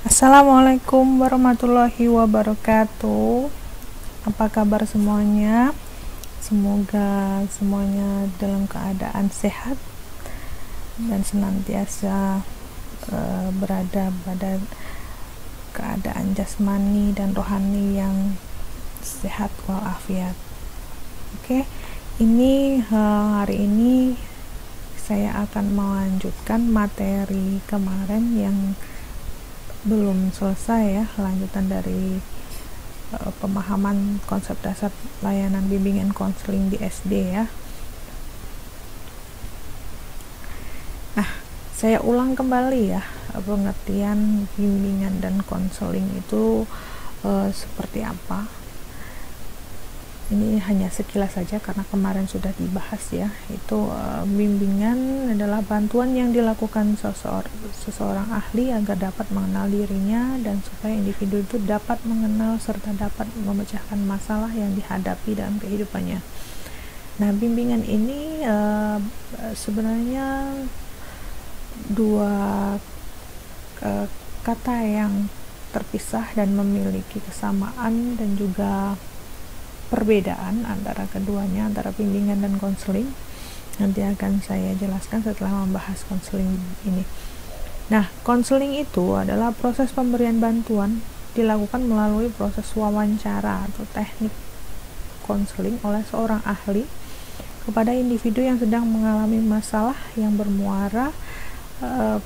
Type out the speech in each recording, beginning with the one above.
Assalamualaikum warahmatullahi wabarakatuh. Apa kabar semuanya? Semoga semuanya dalam keadaan sehat dan senantiasa berada pada keadaan jasmani dan rohani yang sehat walafiat. Oke, ini hari ini saya akan melanjutkan materi kemarin yang belum selesai ya, lanjutan dari pemahaman konsep dasar layanan bimbingan konseling di SD ya. Nah, saya ulang kembali ya, pengertian bimbingan dan konseling itu seperti apa. Ini hanya sekilas saja karena kemarin sudah dibahas ya. Itu bimbingan adalah bantuan yang dilakukan seseorang ahli agar dapat mengenal dirinya dan supaya individu itu dapat mengenal serta dapat memecahkan masalah yang dihadapi dalam kehidupannya. Nah, bimbingan ini sebenarnya dua kata yang terpisah dan memiliki kesamaan dan juga perbedaan antara keduanya, antara bimbingan dan konseling. Nanti akan saya jelaskan setelah membahas konseling ini. Nah, konseling itu adalah proses pemberian bantuan dilakukan melalui proses wawancara atau teknik konseling oleh seorang ahli kepada individu yang sedang mengalami masalah yang bermuara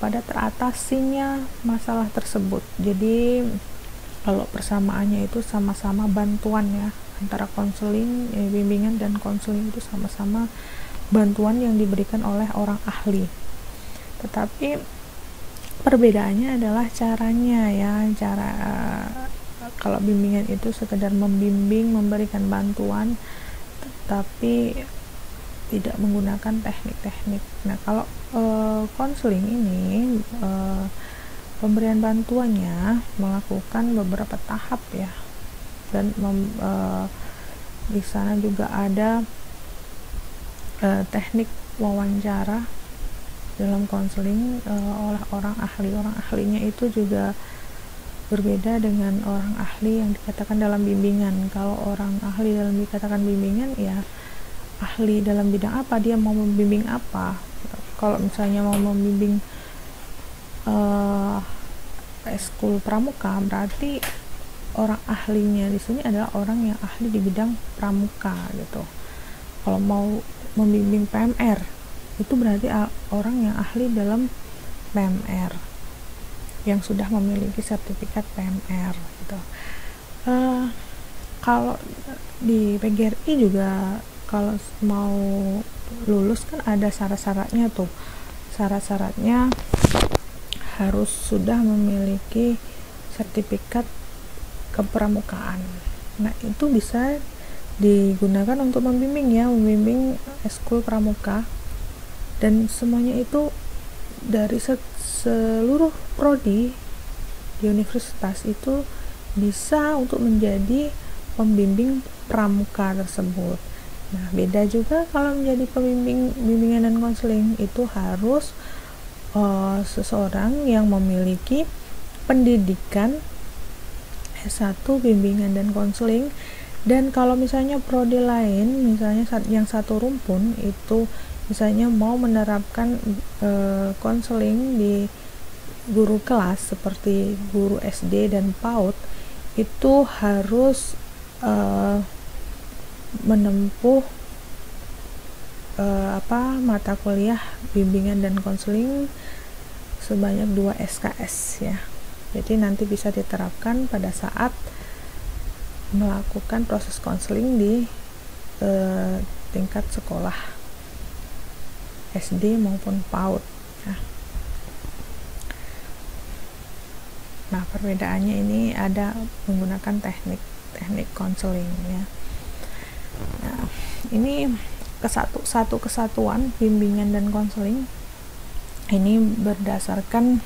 pada teratasinya masalah tersebut. Jadi kalau persamaannya itu sama-sama bantuan ya, antara konseling, bimbingan dan konseling itu sama-sama bantuan yang diberikan oleh orang ahli. Tetapi perbedaannya adalah caranya ya. Kalau bimbingan itu sekedar membimbing, memberikan bantuan, tetapi tidak menggunakan teknik-teknik. Nah, kalau konseling ini pemberian bantuannya melakukan beberapa tahap ya, dan di sana juga ada teknik wawancara dalam konseling oleh orang ahli. Orang ahlinya itu juga berbeda dengan orang ahli yang dikatakan dalam bimbingan. Kalau orang ahli dalam dikatakan bimbingan ya ahli dalam bidang apa, dia mau membimbing apa. Kalau misalnya mau membimbing eskul pramuka, berarti orang ahlinya di sini adalah orang yang ahli di bidang pramuka gitu. Kalau mau membimbing PMR, itu berarti orang yang ahli dalam PMR, yang sudah memiliki sertifikat PMR gitu. Kalau di PGRI juga kalau mau lulus kan ada syarat-syaratnya tuh. Syarat-syaratnya harus sudah memiliki sertifikat kepramukaan. Nah, itu bisa digunakan untuk membimbing ya, membimbing eskul pramuka, dan semuanya itu dari seluruh prodi di universitas itu bisa untuk menjadi pembimbing pramuka tersebut. Nah, beda juga kalau menjadi pembimbing bimbingan dan konseling, itu harus seseorang yang memiliki pendidikan S1 bimbingan dan konseling. Dan kalau misalnya prodi lain, misalnya yang satu rumpun itu misalnya mau menerapkan konseling di guru kelas seperti guru SD dan PAUD, itu harus menempuh mata kuliah bimbingan dan konseling sebanyak 2 SKS ya. Jadi nanti bisa diterapkan pada saat melakukan proses konseling di tingkat sekolah SD maupun PAUD ya. Nah, perbedaannya ini ada menggunakan teknik konseling ya. Nah, ini satu kesatuan bimbingan dan konseling ini berdasarkan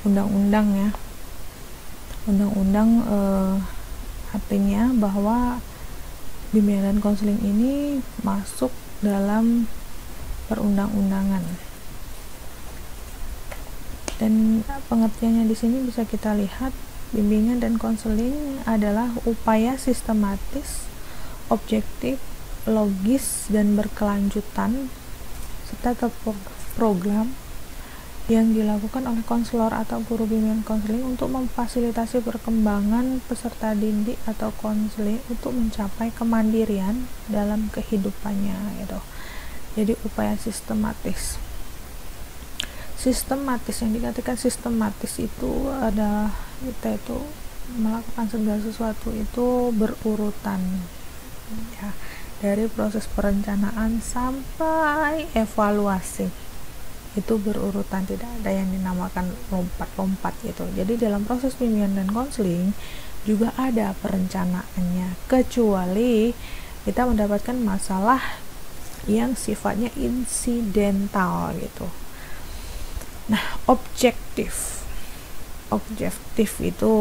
undang-undang ya. Undang-undang artinya bahwa bimbingan dan konseling ini masuk dalam perundang-undangan. Dan pengertiannya di sini bisa kita lihat, bimbingan dan konseling adalah upaya sistematis, objektif, logis, dan berkelanjutan serta terprogram yang dilakukan oleh konselor atau guru bimbingan konseling untuk memfasilitasi perkembangan peserta didik atau konseling untuk mencapai kemandirian dalam kehidupannya gitu. Jadi upaya sistematis yang dikatakan sistematis itu adalah kita itu melakukan segala sesuatu itu berurutan ya, dari proses perencanaan sampai evaluasi itu berurutan, tidak ada yang dinamakan lompat-lompat gitu. Jadi dalam proses bimbingan dan konseling juga ada perencanaannya, kecuali kita mendapatkan masalah yang sifatnya insidental gitu. Nah, objektif itu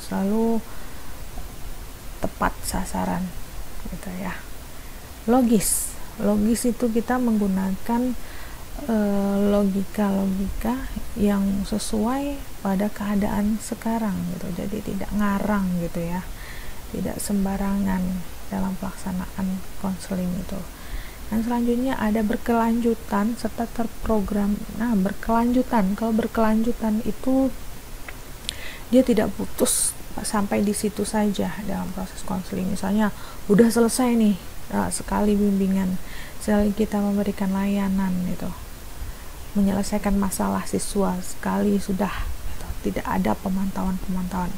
selalu tepat sasaran gitu ya. Logis itu kita menggunakan logika yang sesuai pada keadaan sekarang gitu, jadi tidak ngarang gitu ya, tidak sembarangan dalam pelaksanaan konseling itu. Dan selanjutnya ada berkelanjutan serta terprogram. Nah, kalau berkelanjutan itu dia tidak putus sampai di situ saja dalam proses konseling. Misalnya udah selesai nih sekali bimbingan, sekali kita memberikan layanan gitu, menyelesaikan masalah siswa sekali sudah gitu. Tidak ada pemantauan.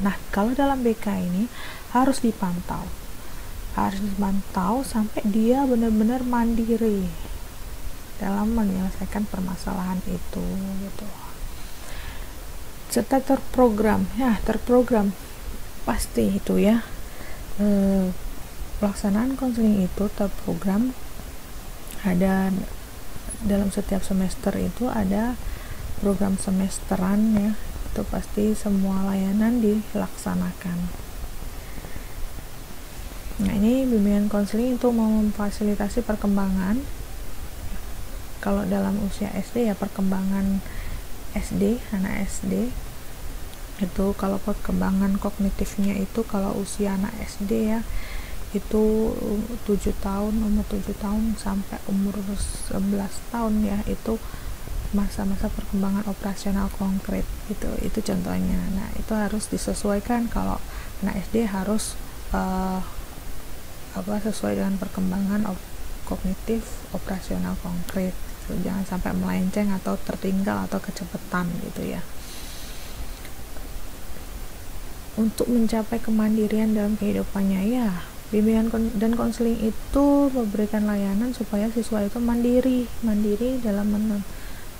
Nah, kalau dalam BK ini harus dipantau sampai dia benar-benar mandiri dalam menyelesaikan permasalahan itu gitu. Serta terprogram pasti itu ya, pelaksanaan konseling itu terprogram. Ada dalam setiap semester itu ada program semesteran ya, itu pasti semua layanan dilaksanakan. Nah, ini bimbingan konseling itu mau memfasilitasi perkembangan. Kalau dalam usia SD ya perkembangan SD, anak SD itu. Kalau perkembangan kognitifnya itu kalau usia anak SD ya itu 7 tahun, umur 7 tahun sampai umur 11 tahun ya, itu masa-masa perkembangan operasional konkret gitu, itu contohnya. Nah, itu harus disesuaikan. Kalau anak SD harus sesuai dengan perkembangan kognitif operasional konkret gitu. Jangan sampai melenceng atau tertinggal atau kecepatan gitu ya. Untuk mencapai kemandirian dalam kehidupannya ya, bimbingan dan konseling itu memberikan layanan supaya siswa itu mandiri dalam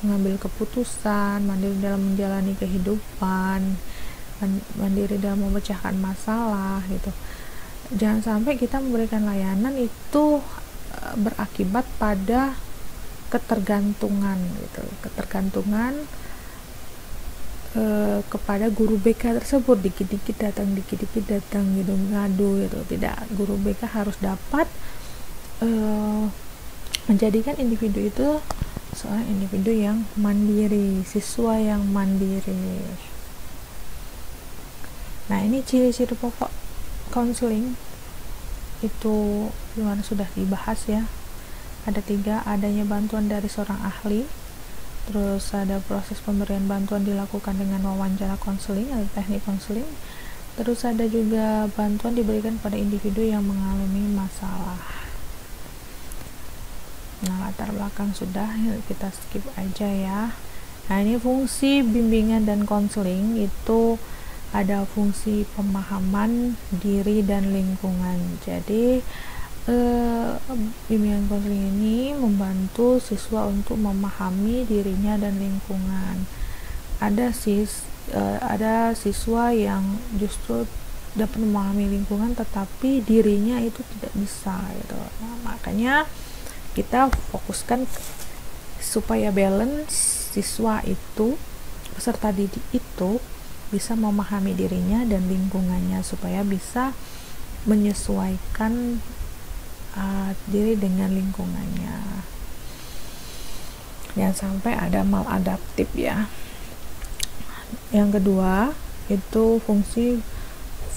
mengambil keputusan, mandiri dalam menjalani kehidupan, mandiri dalam memecahkan masalah gitu. Jangan sampai kita memberikan layanan itu berakibat pada ketergantungan kepada guru BK tersebut, dikit-dikit datang gitu, ngadu gitu. Tidak, guru BK harus dapat menjadikan individu itu seorang individu yang mandiri, siswa yang mandiri. Nah, ini ciri-ciri pokok konseling itu gimana sudah dibahas ya. Ada 3, adanya bantuan dari seorang ahli, terus ada proses pemberian bantuan dilakukan dengan wawancara konseling atau teknik konseling, terus ada juga bantuan diberikan pada individu yang mengalami masalah. Nah, latar belakang sudah, kita skip aja ya. Nah, ini fungsi bimbingan dan konseling itu ada fungsi pemahaman diri dan lingkungan. Jadi bimbingan konseling ini membantu siswa untuk memahami dirinya dan lingkungan. Ada siswa yang justru dapat memahami lingkungan tetapi dirinya itu tidak bisa gitu. Nah, makanya kita fokuskan supaya balance siswa itu, peserta didik itu bisa memahami dirinya dan lingkungannya supaya bisa menyesuaikan diri dengan lingkungannya. Jangan sampai ada maladaptif ya. Yang kedua itu fungsi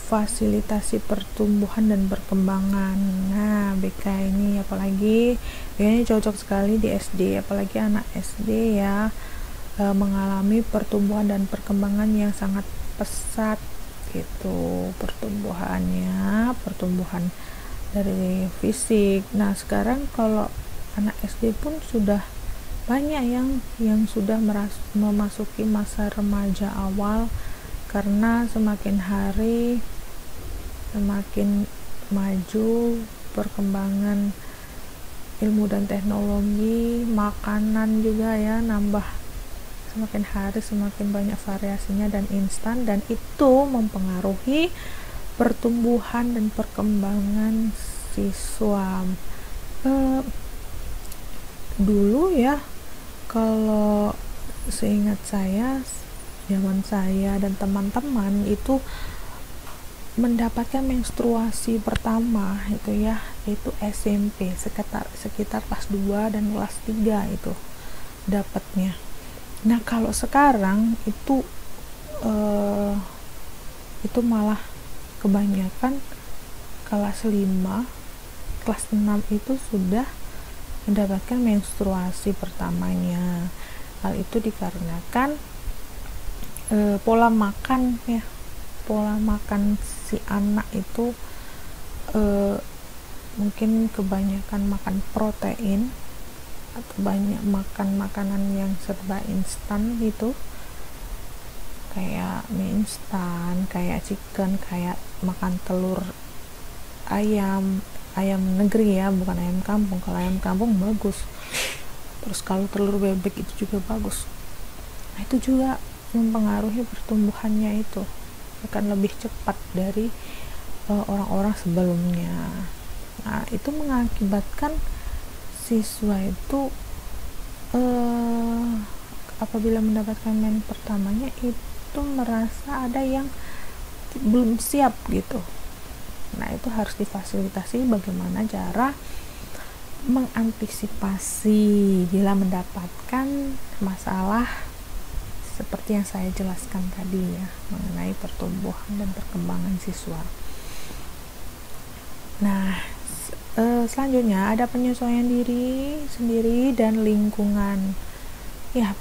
fasilitasi pertumbuhan dan perkembangan. Nah, BK ini apalagi ini cocok sekali di SD, apalagi anak SD ya, mengalami pertumbuhan dan perkembangan yang sangat pesat gitu, pertumbuhan dari fisik. Nah, sekarang kalau anak SD pun sudah banyak yang sudah memasuki masa remaja awal, karena semakin hari semakin maju perkembangan ilmu dan teknologi, makanan juga ya nambah, semakin hari semakin banyak variasinya dan instan, dan itu mempengaruhi pertumbuhan dan perkembangan siswa. Dulu ya, kalau seingat saya, zaman saya dan teman-teman itu mendapatkan menstruasi pertama itu ya, itu SMP sekitar kelas 2 dan kelas 3 itu dapatnya. Nah, kalau sekarang itu malah kebanyakan kelas 5, kelas 6 itu sudah mendapatkan menstruasi pertamanya. Hal itu dikarenakan pola makan ya, pola makan si anak itu mungkin kebanyakan makan protein atau banyak makan makanan yang serba instan gitu, kayak mie instan, kayak chicken, kayak makan telur ayam negeri ya, bukan ayam kampung. Kalau ayam kampung bagus, terus kalau telur bebek itu juga bagus. Nah, itu juga mempengaruhi pertumbuhannya, itu akan lebih cepat dari orang-orang sebelumnya. Nah, itu mengakibatkan siswa itu apabila mendapatkan men pertamanya itu merasa ada yang belum siap gitu. Nah, itu harus difasilitasi bagaimana cara mengantisipasi bila mendapatkan masalah seperti yang saya jelaskan tadi ya, mengenai pertumbuhan dan perkembangan siswa. Nah, selanjutnya ada penyesuaian diri sendiri dan lingkungan. Ya,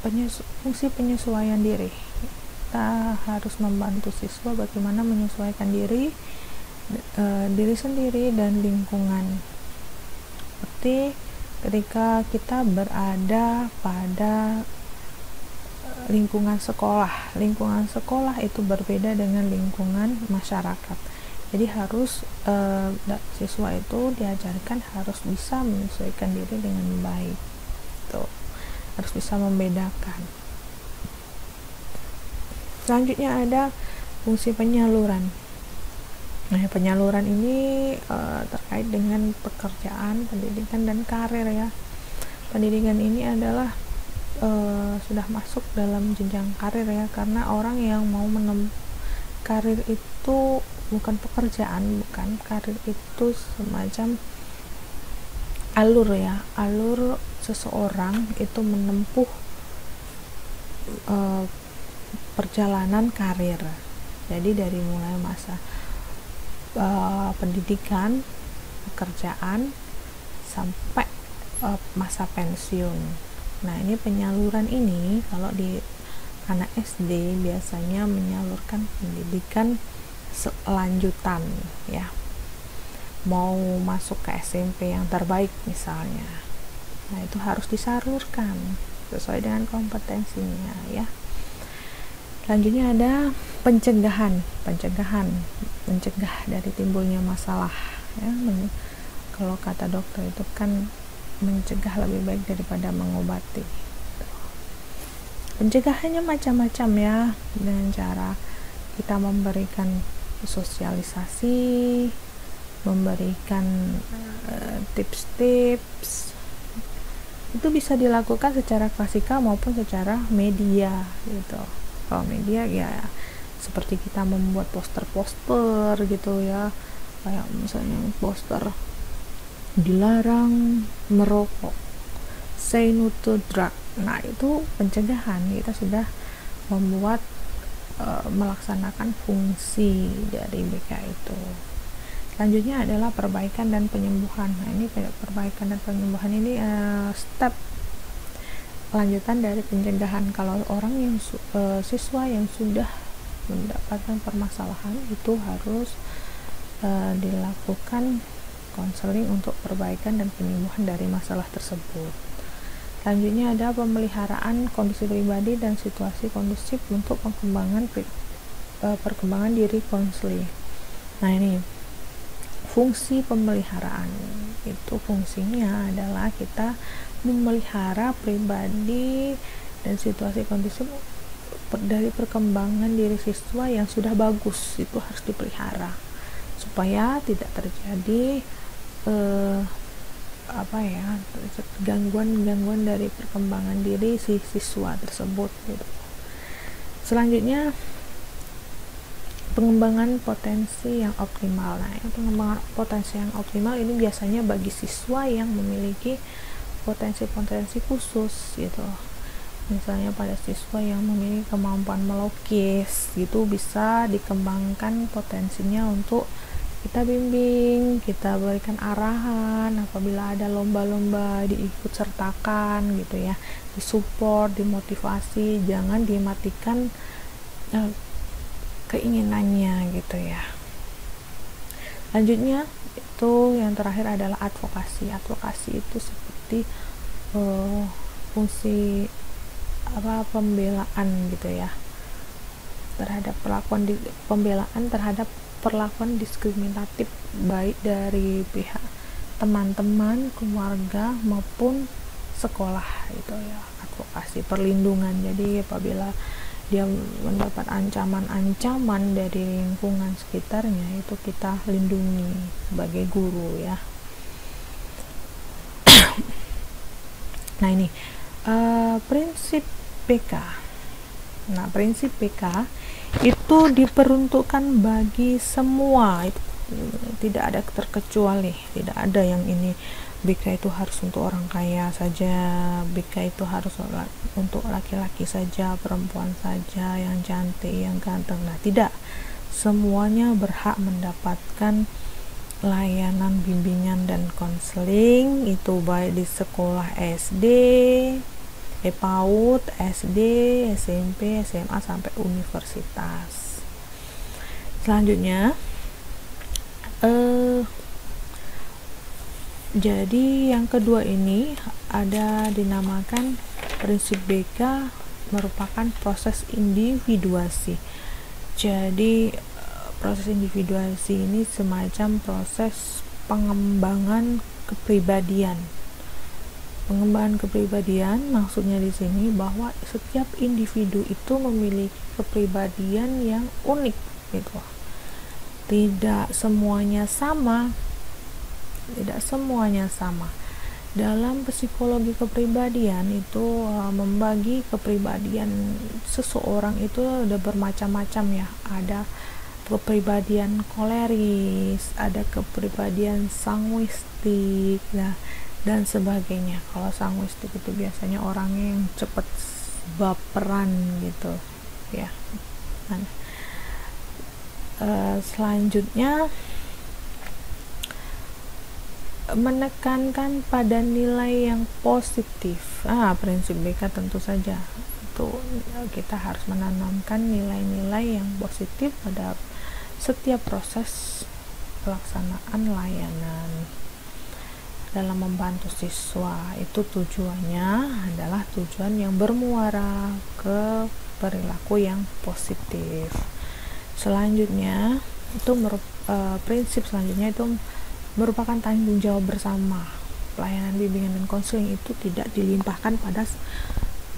fungsi penyesuaian diri. Kita harus membantu siswa bagaimana menyesuaikan diri sendiri dan lingkungan. Seperti ketika kita berada pada lingkungan sekolah itu berbeda dengan lingkungan masyarakat. Jadi harus siswa itu diajarkan harus bisa menyesuaikan diri dengan baik. Tuh, harus bisa membedakan. Selanjutnya ada fungsi penyaluran. Nah, penyaluran ini terkait dengan pekerjaan, pendidikan, dan karir ya. Pendidikan ini adalah sudah masuk dalam jenjang karir ya, karena orang yang mau menempuh karir itu bukan pekerjaan, bukan, karir itu semacam alur ya, alur seseorang itu menempuh perjalanan karir. Jadi dari mulai masa pendidikan, pekerjaan, sampai masa pensiun. Nah, ini penyaluran ini kalau di anak SD biasanya menyalurkan pendidikan selanjutan ya, mau masuk ke SMP yang terbaik misalnya. Nah, itu harus disalurkan sesuai dengan kompetensinya ya. Selanjutnya ada pencegahan, mencegah dari timbulnya masalah ya. Kalau kata dokter itu kan mencegah lebih baik daripada mengobati. Pencegahannya macam-macam ya, dengan cara kita memberikan sosialisasi, memberikan tips-tips. Itu bisa dilakukan secara klasikal maupun secara media gitu. Kalau media ya seperti kita membuat poster-poster gitu ya, kayak misalnya poster dilarang merokok, say no to drug. Nah, itu pencegahan. Kita sudah membuat melaksanakan fungsi dari BK itu. Selanjutnya adalah perbaikan dan penyembuhan. Nah, ini perbaikan dan penyembuhan ini step lanjutan dari pencegahan. Kalau orang yang siswa yang sudah mendapatkan permasalahan itu harus dilakukan konseling untuk perbaikan dan penyembuhan dari masalah tersebut. Selanjutnya ada pemeliharaan kondisi pribadi dan situasi kondusif untuk perkembangan diri konseli. Nah, ini fungsi pemeliharaan itu fungsinya adalah kita memelihara pribadi dan situasi kondusif dari perkembangan diri siswa yang sudah bagus, itu harus dipelihara supaya tidak terjadi gangguan dari perkembangan diri si siswa tersebut gitu. Selanjutnya pengembangan potensi yang optimal. Nah, pengembangan potensi yang optimal ini biasanya bagi siswa yang memiliki potensi-potensi khusus gitu. Misalnya pada siswa yang memiliki kemampuan melukis gitu, bisa dikembangkan potensinya untuk kita bimbing, kita berikan arahan apabila ada lomba-lomba diikut sertakan gitu ya, disupport, dimotivasi, jangan dimatikan keinginannya gitu ya. Lanjutnya itu yang terakhir adalah advokasi. Advokasi itu seperti fungsi pembelaan gitu ya, terhadap pembelaan terhadap perlakuan diskriminatif baik dari pihak teman-teman, keluarga maupun sekolah itu ya. Advokasi perlindungan, jadi apabila dia mendapat ancaman-ancaman dari lingkungan sekitarnya, itu kita lindungi sebagai guru ya. Nah, ini prinsip BK. Nah, prinsip BK itu diperuntukkan bagi semua, itu tidak ada terkecuali, tidak ada yang ini BK itu harus untuk orang kaya saja, BK itu harus untuk laki-laki saja, perempuan saja, yang cantik, yang ganteng. Nah, tidak, semuanya berhak mendapatkan layanan bimbingan dan konseling, itu baik di sekolah SD, PAUD, SD, SMP, SMA sampai universitas. Selanjutnya jadi yang kedua ini ada dinamakan prinsip BK merupakan proses individuasi. Jadi proses individuasi ini semacam proses pengembangan kepribadian. Pengembangan kepribadian maksudnya di sini bahwa setiap individu itu memiliki kepribadian yang unik gitu. Tidak semuanya sama. Dalam psikologi kepribadian itu membagi kepribadian seseorang itu ada bermacam-macam ya. Ada kepribadian koleris, ada kepribadian sanguistik, dan sebagainya. Kalau sanguistik itu biasanya orangnya yang cepat baperan gitu ya. Selanjutnya menekankan pada nilai yang positif. Prinsip BK tentu saja itu kita harus menanamkan nilai-nilai yang positif pada setiap proses pelaksanaan layanan dalam membantu siswa. Itu tujuannya adalah tujuan yang bermuara ke perilaku yang positif. Selanjutnya itu prinsip selanjutnya itu merupakan tanggung jawab bersama. Pelayanan bimbingan dan konseling itu tidak dilimpahkan pada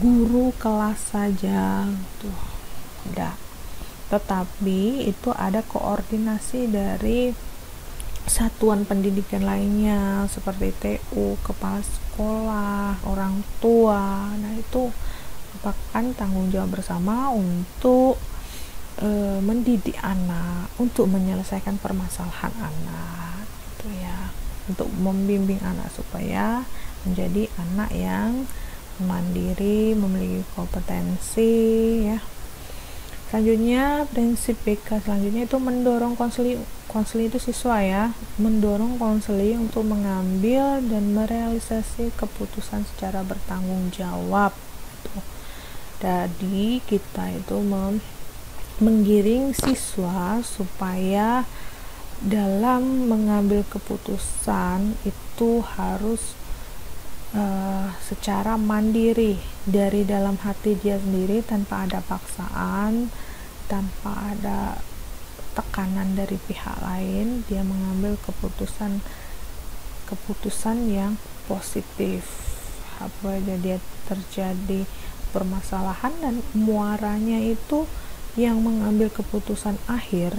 guru kelas saja tuh, tidak, tetapi itu ada koordinasi dari satuan pendidikan lainnya seperti TU, kepala sekolah, orang tua. Nah, itu merupakan tanggung jawab bersama untuk mendidik anak, untuk menyelesaikan permasalahan anak gitu ya, untuk membimbing anak supaya menjadi anak yang mandiri, memiliki kompetensi ya. Selanjutnya, prinsip BK selanjutnya itu mendorong konseli itu siswa ya, mendorong konseli untuk mengambil dan merealisasi keputusan secara bertanggung jawab. Jadi kita itu menggiring siswa supaya dalam mengambil keputusan itu harus secara mandiri dari dalam hati dia sendiri, tanpa ada paksaan, tanpa ada tekanan dari pihak lain. Dia mengambil keputusan yang positif. Apa aja dia terjadi permasalahan dan muaranya itu yang mengambil keputusan akhir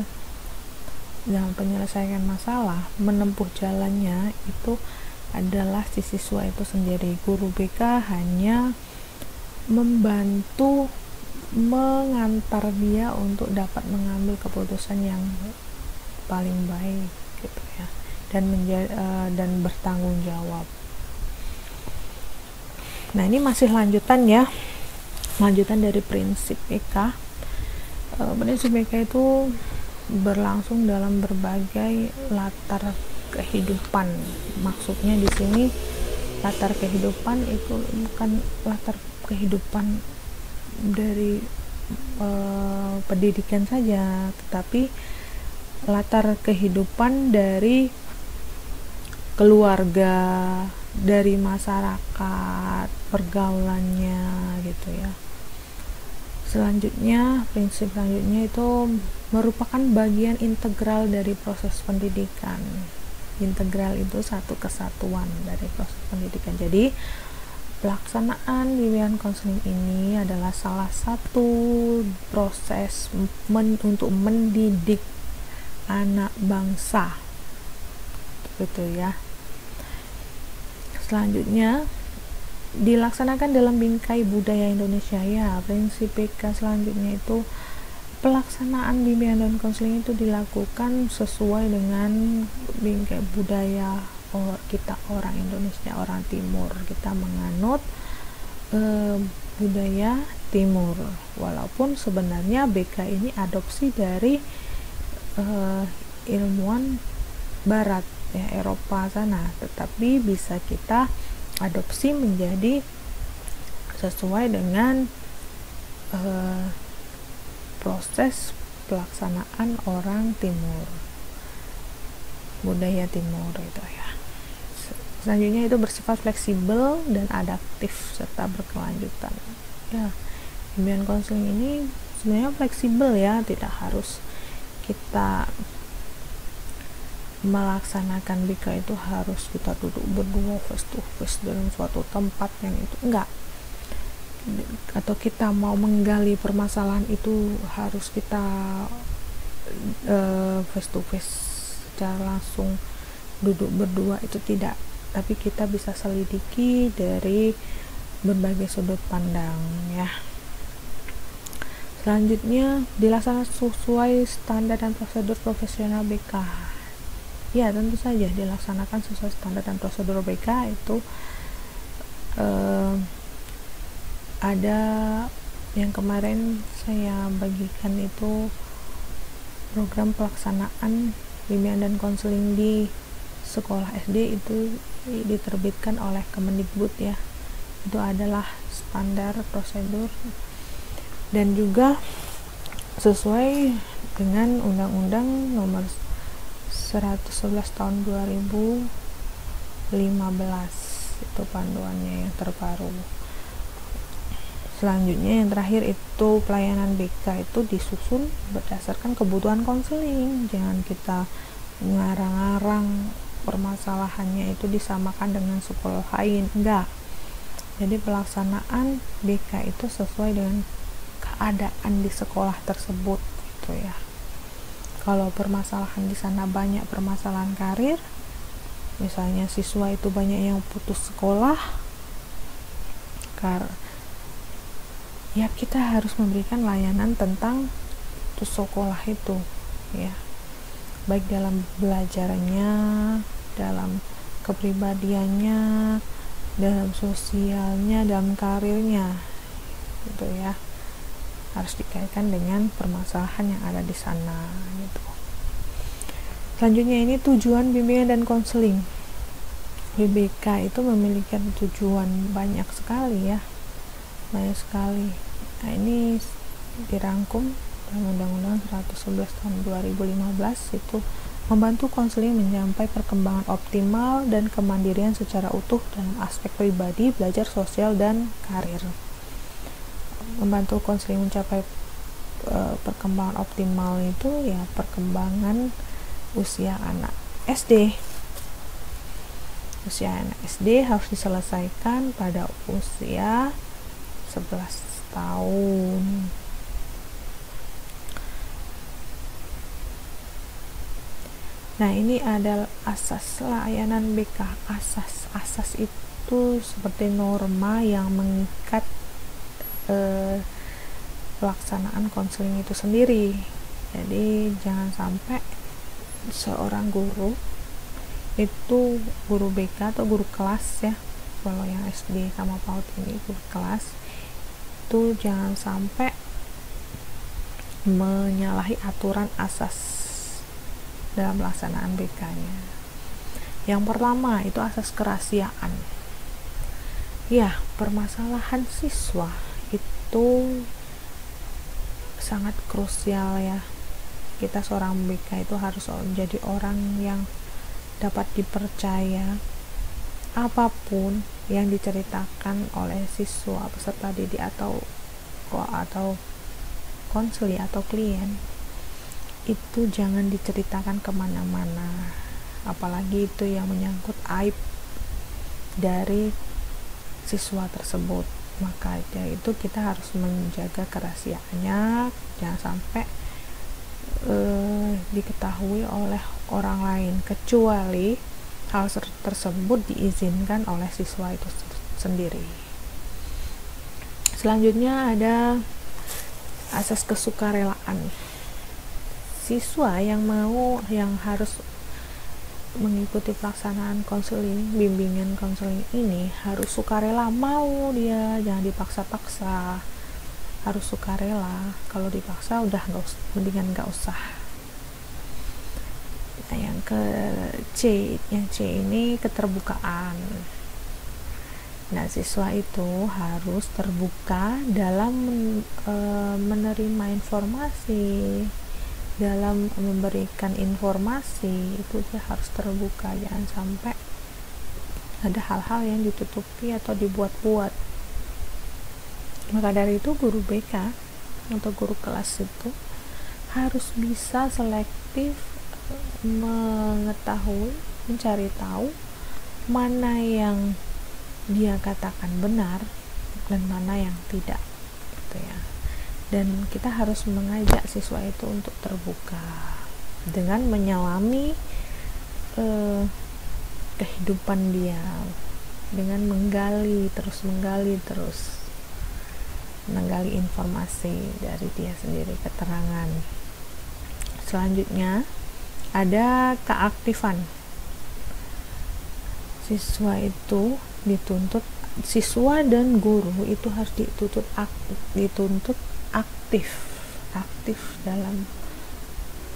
dalam penyelesaian masalah, menempuh jalannya itu adalah si siswa itu sendiri. Guru BK hanya membantu mengantar dia untuk dapat mengambil keputusan yang paling baik gitu ya, dan bertanggung jawab. Nah, ini masih lanjutan ya, lanjutan dari prinsip BK. Prinsip BK itu berlangsung dalam berbagai latar kehidupan. Maksudnya di sini latar kehidupan itu bukan latar kehidupan dari pendidikan saja, tetapi latar kehidupan dari keluarga, dari masyarakat, pergaulannya gitu ya. Selanjutnya, prinsip selanjutnya itu merupakan bagian integral dari proses pendidikan. Integral itu satu kesatuan dari proses pendidikan. Jadi pelaksanaan bimbingan konseling ini adalah salah satu proses untuk mendidik anak bangsa, gitu ya. Selanjutnya dilaksanakan dalam bingkai budaya Indonesia ya. Prinsip BK selanjutnya itu pelaksanaan bimbingan dan konseling itu dilakukan sesuai dengan bingkai budaya kita orang Indonesia, orang Timur. Kita menganut budaya Timur, walaupun sebenarnya BK ini adopsi dari ilmuwan Barat ya, Eropa sana, tetapi bisa kita adopsi menjadi sesuai dengan proses pelaksanaan orang Timur, budaya Timur itu ya. Selanjutnya itu bersifat fleksibel dan adaptif serta berkelanjutan ya. Bimbingan konseling ini sebenarnya fleksibel ya, tidak harus kita melaksanakan BK itu harus kita duduk berdua face to face dalam suatu tempat yang itu enggak, atau kita mau menggali permasalahan itu harus kita face to face secara langsung duduk berdua, itu tidak, tapi kita bisa selidiki dari berbagai sudut pandang ya. Selanjutnya dilaksanakan sesuai standar dan prosedur profesional BK ya, tentu saja dilaksanakan sesuai standar dan prosedur BK itu ada yang kemarin saya bagikan itu program pelaksanaan bimbingan dan konseling di sekolah SD itu diterbitkan oleh Kemendikbud ya. Itu adalah standar prosedur dan juga sesuai dengan Undang-Undang Nomor 111 Tahun 2015, itu panduannya yang terbaru. Selanjutnya yang terakhir itu pelayanan BK itu disusun berdasarkan kebutuhan konseling. Jangan kita ngarang-ngarang permasalahannya itu disamakan dengan sekolah lain, enggak. Jadi pelaksanaan BK itu sesuai dengan keadaan di sekolah tersebut gitu ya. Kalau permasalahan di sana banyak permasalahan karir, misalnya siswa itu banyak yang putus sekolah, ya kita harus memberikan layanan tentang sekolah itu ya, baik dalam belajarnya, dalam kepribadiannya, dalam sosialnya, dalam karirnya gitu ya. harus dikaitkan dengan permasalahan yang ada di sana gitu. Selanjutnya ini tujuan bimbingan dan konseling. BBK itu memiliki tujuan banyak sekali ya, banyak sekali. Nah, ini dirangkum dalam Undang-Undang 111 tahun 2015, itu membantu konseling mencapai perkembangan optimal dan kemandirian secara utuh dalam aspek pribadi, belajar, sosial, dan karir. Membantu konseling mencapai perkembangan optimal itu ya perkembangan usia anak SD. Usia anak SD harus diselesaikan pada usia 11 tahun. Nah, ini adalah asas layanan BK. Asas itu seperti norma yang mengikat pelaksanaan konseling itu sendiri. Jadi jangan sampai seorang guru itu, guru BK atau guru kelas ya, kalau yang SD sama PAUD ini guru kelas, itu jangan sampai menyalahi aturan asas dalam pelaksanaan BK-nya. Yang pertama itu asas kerahasiaan. Ya, permasalahan siswa itu sangat krusial ya. Kita seorang BK itu harus menjadi orang yang dapat dipercaya. Apapun yang diceritakan oleh siswa, peserta didik atau konseli atau klien itu jangan diceritakan kemana-mana, apalagi itu yang menyangkut aib dari siswa tersebut. Maka itu kita harus menjaga kerahasiaannya, jangan sampai diketahui oleh orang lain, kecuali hal tersebut diizinkan oleh siswa itu sendiri. Selanjutnya ada asas kesukarelaan. Siswa yang harus mengikuti pelaksanaan konseling, bimbingan konseling ini harus sukarela, mau dia, jangan dipaksa-paksa, harus sukarela. Kalau dipaksa udah mendingan nggak usah. Nah, yang C ini keterbukaan. Nah, siswa itu harus terbuka dalam menerima informasi, dalam memberikan informasi, itu dia harus terbuka, jangan sampai ada hal-hal yang ditutupi atau dibuat-buat. Maka dari itu guru BK atau guru kelas itu harus bisa selektif mengetahui, mencari tahu mana yang dia katakan benar dan mana yang tidak, gitu ya. Dan kita harus mengajak siswa itu untuk terbuka dengan menyelami kehidupan dia, dengan menggali terus informasi dari dia sendiri, keterangan. Selanjutnya ada keaktifan. Siswa dan guru itu harus dituntut aktif dalam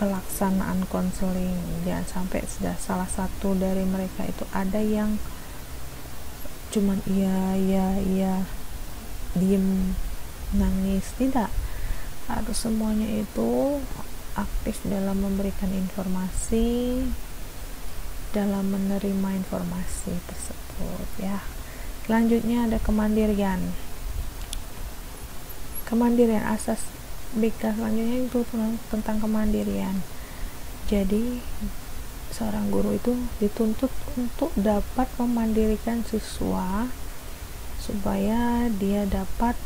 pelaksanaan konseling. Jangan sampai sudah salah satu dari mereka itu ada yang cuman iya diem, nangis. Tidak, harus semuanya itu aktif dalam memberikan informasi, dalam menerima informasi tersebut ya. Selanjutnya ada kemandirian. Asas BK selanjutnya itu tentang kemandirian. Jadi seorang guru itu dituntut untuk dapat memandirikan siswa supaya dia dapat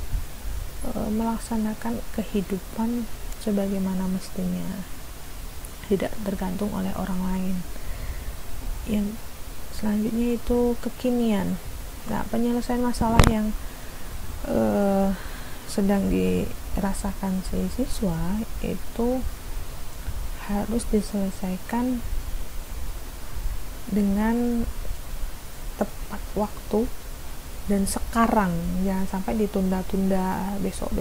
melaksanakan kehidupan sebagaimana mestinya, tidak tergantung oleh orang lain. Yang selanjutnya itu kekinian. Nah, penyelesaian masalah yang sedang dirasakan si siswa itu harus diselesaikan dengan tepat waktu dan sekarang, jangan sampai ditunda-tunda besok.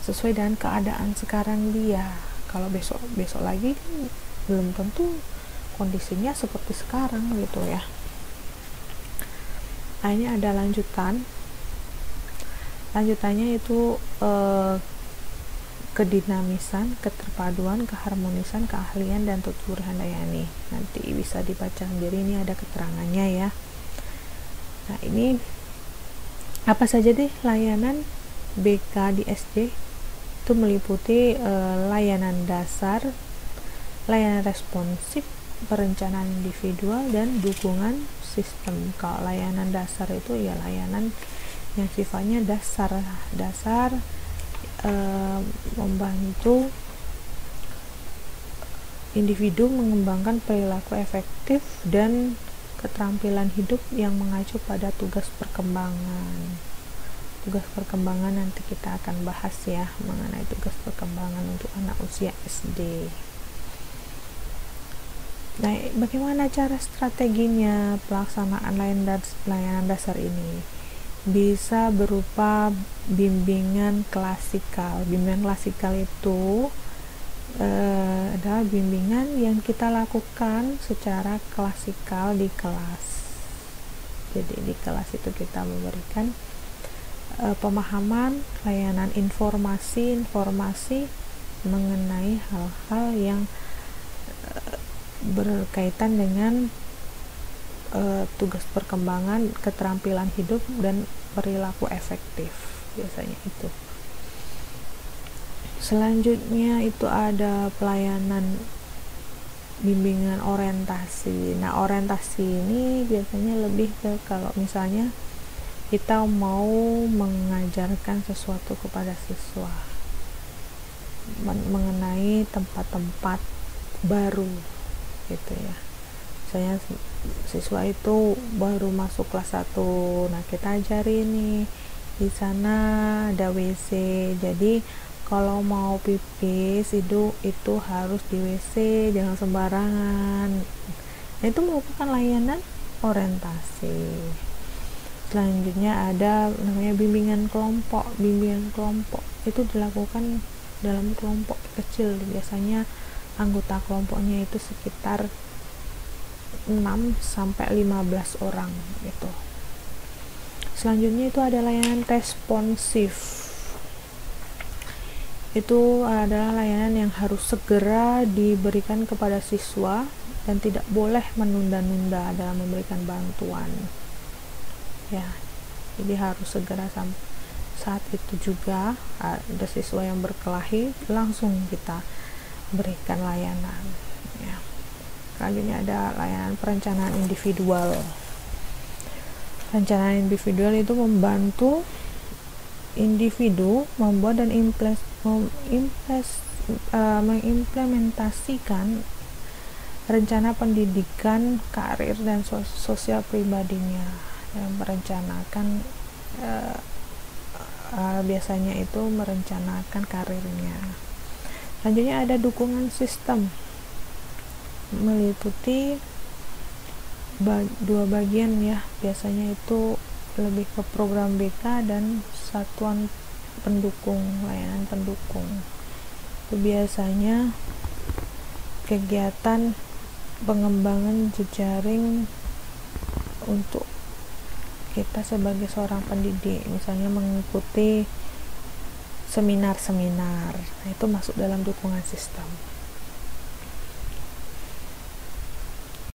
sesuai dengan keadaan sekarang dia. Kalau besok lagi kan belum tentu kondisinya seperti sekarang gitu ya. Nah, ini ada lanjutannya itu kedinamisan, keterpaduan, keharmonisan, keahlian, dan tutur handayani. Nanti bisa dibaca sendiri, ini ada keterangannya ya. Nah, ini apa saja deh layanan BK di SD? Itu meliputi layanan dasar, layanan responsif, perencanaan individual, dan dukungan sistem. Kalau layanan dasar itu ya layanan yang sifatnya dasar membantu individu mengembangkan perilaku efektif dan keterampilan hidup yang mengacu pada tugas perkembangan. Tugas perkembangan nanti kita akan bahas ya, mengenai tugas perkembangan untuk anak usia SD. Nah, bagaimana cara strateginya pelaksanaan layanan dasar ini? Bisa berupa bimbingan klasikal. Bimbingan klasikal itu adalah bimbingan yang kita lakukan secara klasikal di kelas. Jadi di kelas itu kita memberikan pemahaman, layanan informasi mengenai hal-hal yang berkaitan dengan tugas perkembangan, keterampilan hidup, dan perilaku efektif, biasanya itu. Selanjutnya itu ada pelayanan bimbingan orientasi. Nah, orientasi ini biasanya lebih ke kalau misalnya kita mau mengajarkan sesuatu kepada siswa mengenai tempat-tempat baru gitu ya. Misalnya siswa itu baru masuk kelas 1, nah kita ajari nih di sana ada WC, jadi kalau mau pipis itu harus di WC, jangan sembarangan. Nah, itu merupakan layanan orientasi. Selanjutnya ada namanya bimbingan kelompok. Bimbingan kelompok itu dilakukan dalam kelompok kecil, biasanya anggota kelompoknya itu sekitar 6-15 orang gitu. Selanjutnya itu ada layanan responsif. Itu adalah layanan yang harus segera diberikan kepada siswa dan tidak boleh menunda-nunda dalam memberikan bantuan ya. Jadi harus segera saat itu juga ada siswa yang berkelahi, langsung kita berikan layanan ya. Selanjutnya ada layanan perencanaan individual. Perencanaan individual itu membantu individu membuat dan mengimplementasikan rencana pendidikan, karir, dan sosial pribadinya. Yang merencanakan biasanya itu merencanakan karirnya. Selanjutnya ada dukungan sistem, meliputi dua bagian ya, biasanya itu lebih ke program BK dan satuan pendukung, layanan pendukung. Itu biasanya kegiatan pengembangan jejaring untuk kita sebagai seorang pendidik, misalnya mengikuti seminar-seminar. Nah, itu masuk dalam dukungan sistem.